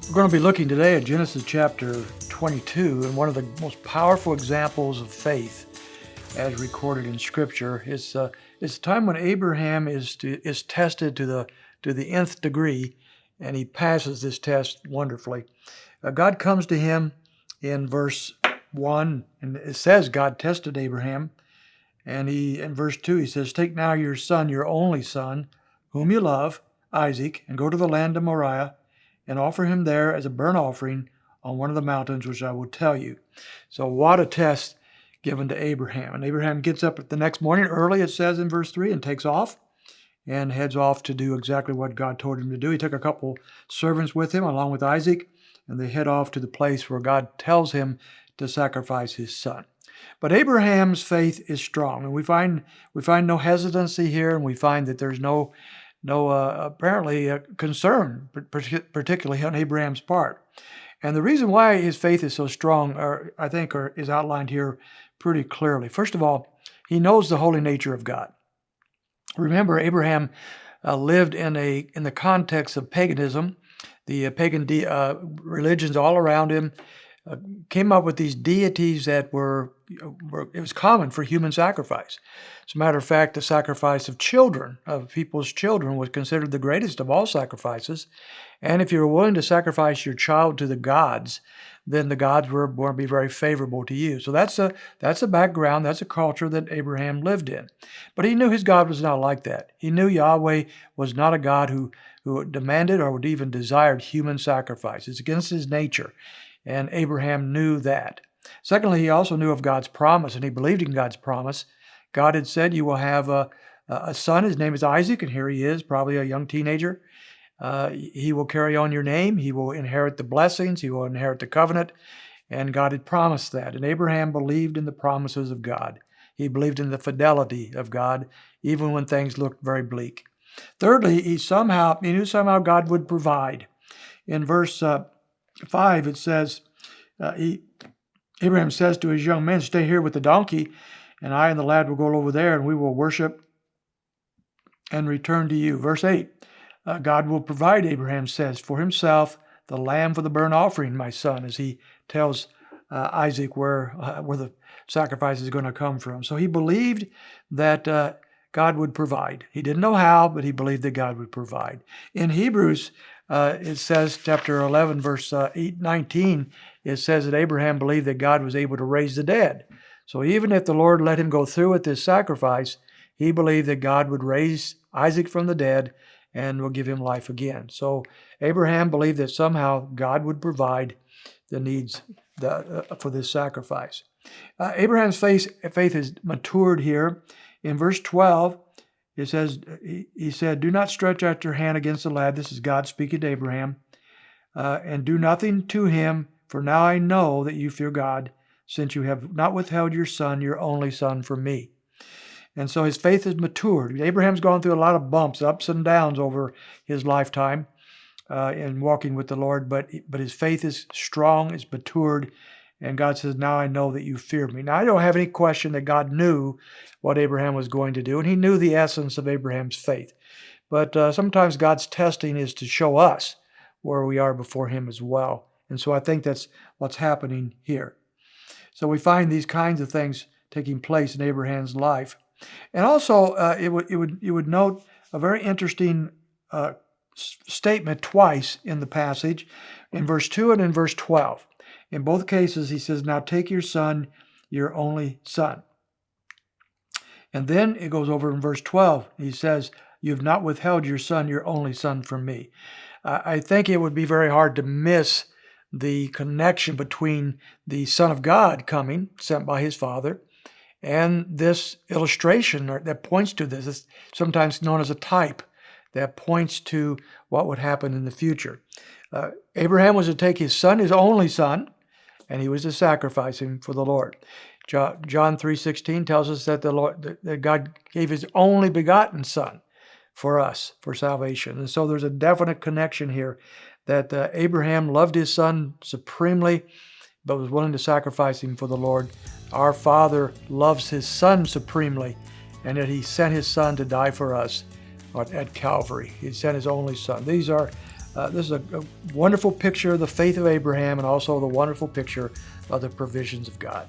We're going to be looking today at Genesis chapter 22, and one of the most powerful examples of faith as recorded in Scripture. It's a time when Abraham is tested to the nth degree, and he passes this test wonderfully. God comes to him in verse 1, and it says God tested Abraham, and in verse 2 he says, "Take now your son, your only son, whom you love, Isaac, and go to the land of Moriah, and offer him there as a burnt offering on one of the mountains which I will tell you." So what a test given to Abraham. And Abraham gets up the next morning early, it says in verse 3, and takes off and heads off to do exactly what God told him to do. He took a couple servants with him along with Isaac, and they head off to the place where God tells him to sacrifice his son. But Abraham's faith is strong, and we find no hesitancy here, and we find that there's no apparently concern, particularly on Abraham's part. And the reason why his faith is so strong, is outlined here pretty clearly. First of all, he knows the holy nature of God. Remember, Abraham lived in the context of paganism. The pagan religions all around him came up with these deities that it was common for human sacrifice. As a matter of fact, the sacrifice of people's children, was considered the greatest of all sacrifices. And if you were willing to sacrifice your child to the gods, then the gods were going to be very favorable to you. So that's a background, that's a culture that Abraham lived in. But he knew his God was not like that. He knew Yahweh was not a God who demanded or would even desired human sacrifice. It's against his nature. And Abraham knew that. Secondly, he also knew of God's promise, and he believed in God's promise. God had said, "You will have a son. His name is Isaac," and here he is, probably a young teenager. He will carry on your name. He will inherit the blessings. He will inherit the covenant. And God had promised that. And Abraham believed in the promises of God. He believed in the fidelity of God, even when things looked very bleak. Thirdly, he knew somehow God would provide. In verse 5, it says, Abraham says to his young men, "Stay here with the donkey, and I and the lad will go over there, and we will worship and return to you." Verse 8, God will provide, Abraham says, for himself the lamb for the burnt offering, my son, as he tells Isaac where the sacrifice is going to come from. So he believed that God would provide. He didn't know how, but he believed that God would provide. In Hebrews, it says, chapter 11, verse 19, it says that Abraham believed that God was able to raise the dead. So even if the Lord let him go through with this sacrifice, he believed that God would raise Isaac from the dead and will give him life again. So Abraham believed that somehow God would provide the needs for this sacrifice. Abraham's faith is matured here. In verse 12, it says, he said, "Do not stretch out your hand against the lad." This is God speaking to Abraham. "And do nothing to him, for now I know that you fear God, since you have not withheld your son, your only son, from me." And so his faith is matured. Abraham's gone through a lot of bumps, ups and downs over his lifetime in walking with the Lord, but his faith is strong, it's matured, and God says, "Now I know that you fear me." Now, I don't have any question that God knew what Abraham was going to do, and he knew the essence of Abraham's faith. But sometimes God's testing is to show us where we are before him as well. And so I think that's what's happening here. So we find these kinds of things taking place in Abraham's life. And also, you would note a very interesting statement twice in the passage, in verse 2 and in verse 12. In both cases, he says, "Now take your son, your only son." And then it goes over in verse 12. He says, "You have not withheld your son, your only son, from me." I think it would be very hard to miss the connection between the Son of God coming, sent by his Father, and this illustration that points to this. It's sometimes known as a type that points to what would happen in the future. Abraham was to take his son, his only son, and he was to sacrifice him for the Lord. John 3:16 tells us that that God gave his only begotten son for us, for salvation. And so there's a definite connection here that Abraham loved his son supremely, but was willing to sacrifice him for the Lord. Our Father loves his Son supremely, and that he sent his Son to die for us at Calvary. He sent his only Son. These are This is a wonderful picture of the faith of Abraham and also the wonderful picture of the provisions of God.